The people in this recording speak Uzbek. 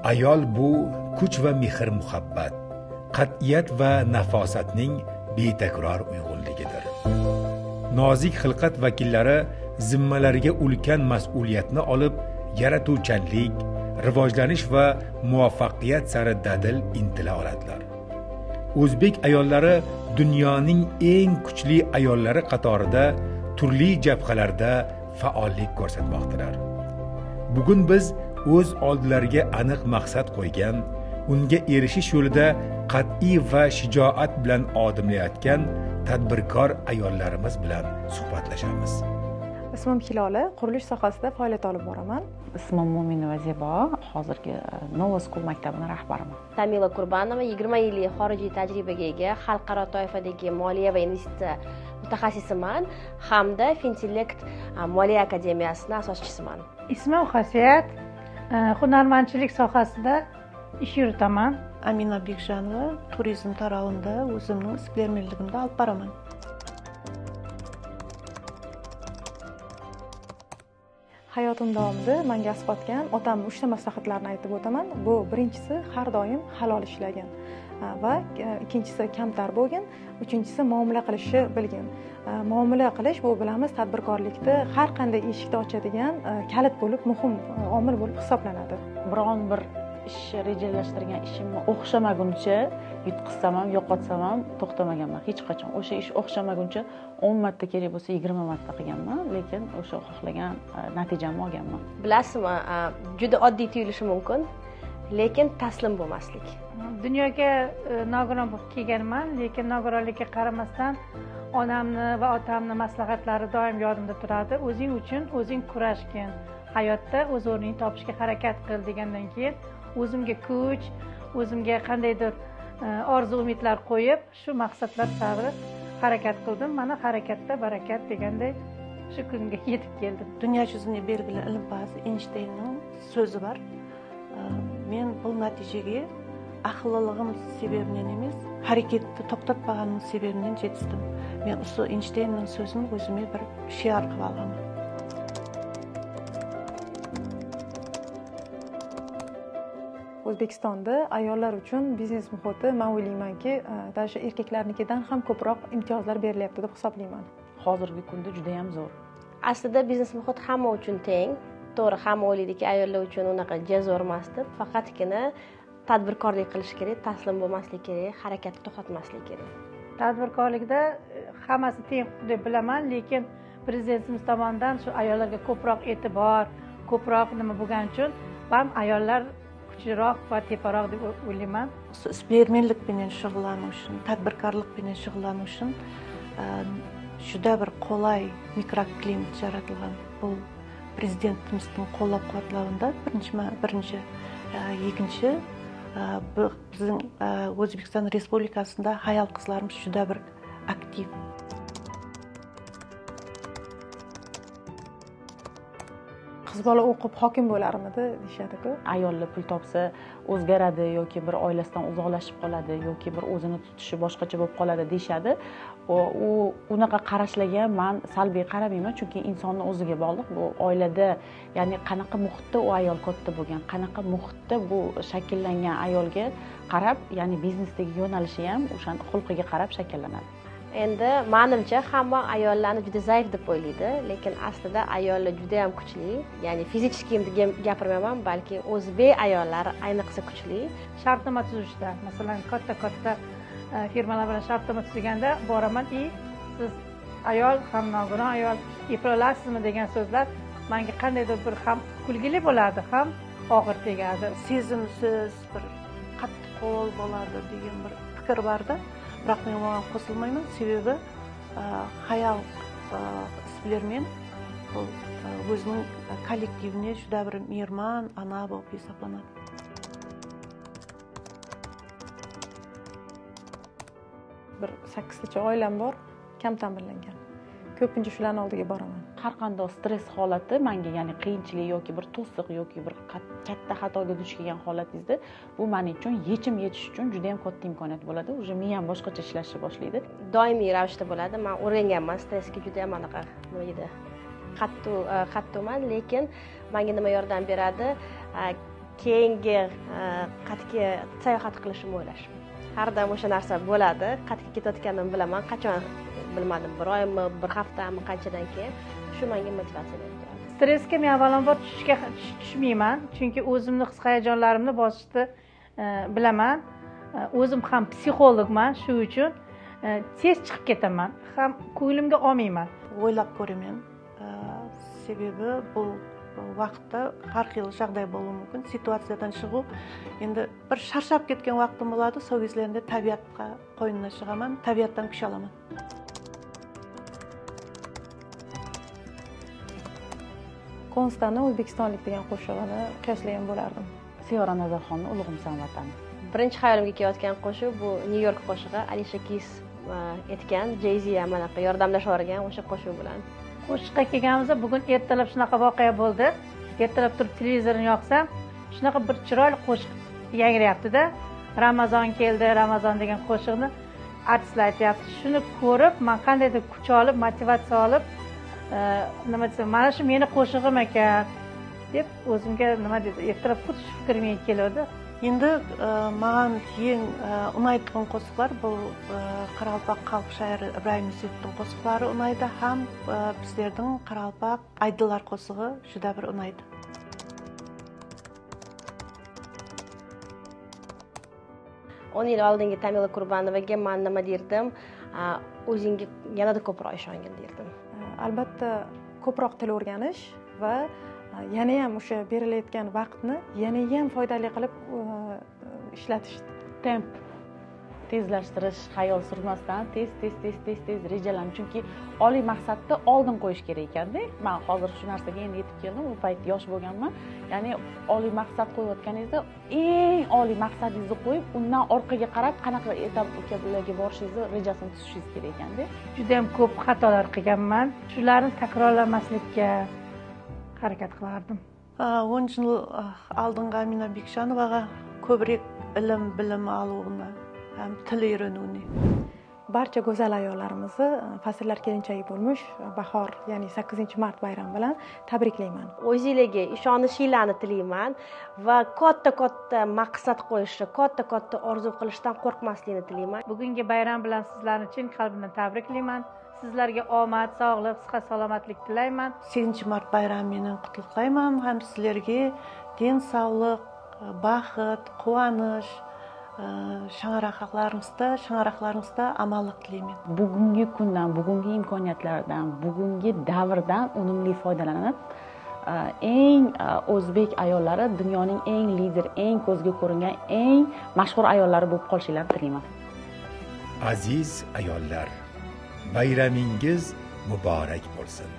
Ayol bu kuch va mehr muhabbat, qat'iyat va nafosatning betakror uyg'unligidir. Nozik xilqat vakillari zimmalariga ulkan mas'uliyatni olib, yaratuvchanlik, rivojlanish va muvaffaqiyat sari dadil intila oladilar. O'zbek ayollari dunyoning eng kuchli ayollari qatorida turli jabhalarda faollik ko'rsatmoqdalar. Bugun biz o'z oldilariga aniq maqsad qo'ygan, unga erishish yo'lida qat'iy va shijoat bilan odimlayotgan tadbirkor ayollarimiz bilan suhbatlashamiz. Ismim Hilola, qurilish sohasida faoliyat olib boraman. Ismim Mo'minova Zebo, hozirgi Nova School maktabining rahbariman. Tamila Qurbanova, 20 yillik xorijiy tajribaga ega xalqaro toifadagi moliya va investitsiya mutaxassisiman hamda Finselect moliya akademiyasining asoschisiman. Ismim Xosiyat, hunarmandchilik sohasida ish yuritaman. Amina Bekjanova, turizm tarafında o'zimning ishbilarmonligimni olib boraman. Hayotim davomida menga asqotgan otam 3 ta maslahatlarni aytib o'taman. Bu birinchisi har doim halol ishlagan va ikkinchisi kamtar bo'lgan, uchinchisi muomala qilishni bilgan. Muomala qilish bu bilamiz tadbirkorlikda har qanday eshikni ochadigan kalit bo'lib, muhim omil bo'lib hisoblanadi. Biron bir ish rejalashtirgan ishimni o'xshamaguncha yutqizsam ham, yo'qotsam ham to'xtamaganman hech qachon. O'sha ish o'xshamaguncha 10 marta kerak bo'lsa 20 marta qilganman, lekin o'sha xohlagan natijamni olganman. Bilasizmi, juda oddiy tuyulishi mumkin, lekin taslim bo'lmaslik. Dunyoga nogiron bo'lib kelganman, lekin nogironlikka qaramasdan onamni va otamni maslahatlari doim yodimda turadi. O'zing uchun o'zing kurashgin, hayotda o'z o'rningni topishga harakat qil degandan keyin o'zimga kuch, o'zimga qandaydir orzu umidlar qo'yib, shu maqsadlar sari harakat qildim. Mana harakatda barakat deganday shu kunga yetib keldim. Dunyo yuzini belgili ilmbazi Einsteinning so'zi bor. Men bu natijaga aqlliligim sababidan emas, harakatni to'xtatmaganim sababidan yetdim. Men shu Einsteinning so'zini o'zimga bir shior qilib olganman. O'zbekistonda ayollar uchun biznes muhiti men o'ylaymanki, dasha erkaklarnikidan ham ko'proq imtiyozlar berilyapti deb hisoblayman. Hozirgi kunda juda ham zo'r. Aslida biznes muhit hamma uchun teng. To'g'ri, hamma o'ylaydiki, ayollar uchun unaqa zo'r emas deb, faqatgina tadbirkorlik qilish kerak, taslim bo'lmaslik kerak, harakatni to'xtatmaslik kerak. Tadbirkorlikda hammasi teng deb bilaman, lekin prezidentimiz tomonidan shu ayollarga ko'proq e'tibor, ko'proq nima bo'lgani uchun ham ayollar kuchliroq va teparoq deb o'ylayman. Ishbilarmonlik bilan shug'ullanish uchun, tadbirkorlik bilan shug'ullanish uchun juda bir qulay mikroklimat yaratilgan. Bu prezidentimizning qo'llab-quvvatlovida birinchi, ikkinchi bizning O'zbekiston Respublikasida ayol qizlarimiz juda bir aktiv. Qiz bola o'qib hokim bo'larmidi deyshadi-ku. Ayollar pul topsa o'zgaradi yoki bir oilasidan uzoqlashib qoladi yoki bir o'zini tutishi boshqacha bo'lib qoladi deyshadi. U unaqa qarashlarga men salbiy qaramayman, chunki insonning o'ziga bog'liq. Bu oilada, ya'ni qanaqa muhitda u ayol katta bo'lgan, qanaqa muhitda bu shakllangan ayolga qarab, ya'ni biznesdagi yo'nalishi ham o'sha xulqiga qarab shakllanadi. Endi menimcha hamma ayollarni juda zaif deb o'ylaydi, lekin aslida ayollar juda ham kuchli. Ya'ni fizически gapirmayman, balki o'zbek ayollari ayniqsa kuchli. Shartnoma tuzishda, masalan, katta firmalar bilan shartnoma tuzganda boraman, siz ayol ham nogiron ayol eplay olasizmi degan so'zlar menga qandaydir bir ham kulgili bo'ladi, ham og'ir tegadi. Sezimsiz, bir qattiq qo'l bo'ladi degan bir fikr borda. Biroq men bunga qo'shilmayman, sababi hayal ishbilarmon o'zining kollektivini juda bir mehribon ana bo'lib hisoblanadi. Bir 8 tacha oilam bor, kam ta'minlangan. Ko'pincha shularning oldiga boraman. Har qanday stress holati menga, ya'ni qiyinchilik yoki bir to'siq yoki bir katta xatoga duch kelgan holatingizda bu men uchun yechim yetish uchun juda ham katta imkoniyat bo'ladi. O'sha miyam boshqacha ishlashni boshlaydi. Doimiy ravishda bo'ladi. Men o'rganganman, stressga juda ham anaqa nima edi. Qattiqman, lekin menga nima yordam beradi? keyingi qayerga sayohat qilishimni o'ylashim. Har doim o'sha narsa bo'ladi. Qayerga ketayotganimni bilaman, qachon bilmadim, bir oymi, bir haftami, qanchadan keyin shu menga motivatsiya beradi. Stressga men avvalambor tushmayman, chunki o'zimni his-hayajonlarimni bosishni bilaman. O'zim ham psixologman, shu uchun tez chiqib ketaman, ham ko'nglimga olmayman. O'ylab ko'raman. Sebebi bu vaqtda har xil жағдай bo'lishi mumkin. Situatsiyadan chiqib, endi bir charchab ketgan vaqtim bo'ladi, сол кезлерде tabiatga qo'ynina chiqaman, tabiatdan kuch olaman. Konstani o'zbekistonlik degan qo'shig'ini qiyoslagan bo'lardim. Sevara Nazarxonni Ulug'imsan vatan. Birinchi xayolimga kelayotgan qo'shiq bu New York qo'shig'i, Alicia Keys aytgan, Jay-Z ham anaqa yordamlashib o'rgan o'sha qo'shiq bilan. Qo'shiqqa kelganimizda bugun ertalab shunaqa voqea bo'ldi. Ertalab turib televizorni yoqsam, shunaqa bir chiroyli qo'shiq yangrayapti-da. Ramazon keldi, Ramazon degan qo'shiqni artistlar aytyapti. Shuni ko'rib, men qandaydir kuch olib, motivatsiya olib, nima desam, mana shu meni qo'shig'im ekan deb o'zimga nima dedi, ertalab xuddi shu fikr menga keldi. Endi menga eng unaydigan qo'shiqlar bu Qaralpaq xalq shoiri Ibrohim Yusupning qo'shiqlari unaydi, ham bizlarning Qaralpaq Aydillar qo'shig'i juda bir unaydi. o'n yil oldingi Tamila Qurbanovaga men nima derdim? O'zingga yanada ko'proq ishongin derdim. Albatta ko'proq til o'rganish va yana ham o'sha berilayotgan vaqtni yana ham foydali qilib ishlatish. Temp tezlashtirish, xayol surmasdan tez rejalan, chunki oliy maqsadni oldin qo'yish kerak ekanda. Men hozir shu narsaga endi yetib keldim, u payt yosh bo'lganman. Ya'ni oliy maqsad qo'yayotganingizda eng oliy maqsadingizni qo'yib, undan orqaga qarab qanaqa etaplarga borishingizni rejasini tuzishingiz kerak ekanda. Juda ham ko'p xatolar qilganman. Shularni takrorlamaslikka harakat qilardim. 10 yil oldinga Amina Bekshanovaga ko'proq bilim oluvni ham til o'rganuvni. Barcha go'zal ayollarimizni fasllar kelinchagi bo'lmish bahor, ya'ni 8-mart bayrami bilan tabriklayman. O'zingizga ishonishinglarni tilayman va katta maqsad qo'yishni, katta orzu qilishdan qo'rqmaslikni tilayman. Bugungi bayram bilan sizlarni chin qalbimdan tabriklayman. Sizlarga omad, sog'lik, sihat, salomatlik tilayman. 8-mart bayramini qutlayman. Ham sizlarga din, sog'lik, baxt, quvonch, shang'aroqlaringizda amallik tilayman. Bugungi kundan, bugungi imkoniyatlardan, bugungi davrdan unumli foydalanib, eng o'zbek ayollari dunyoning eng lider, eng ko'zga ko'ringan, eng mashhur ayollari bo'lib qolishingizni tilayman. Aziz ayollar, bayramingiz muborak bo'lsin.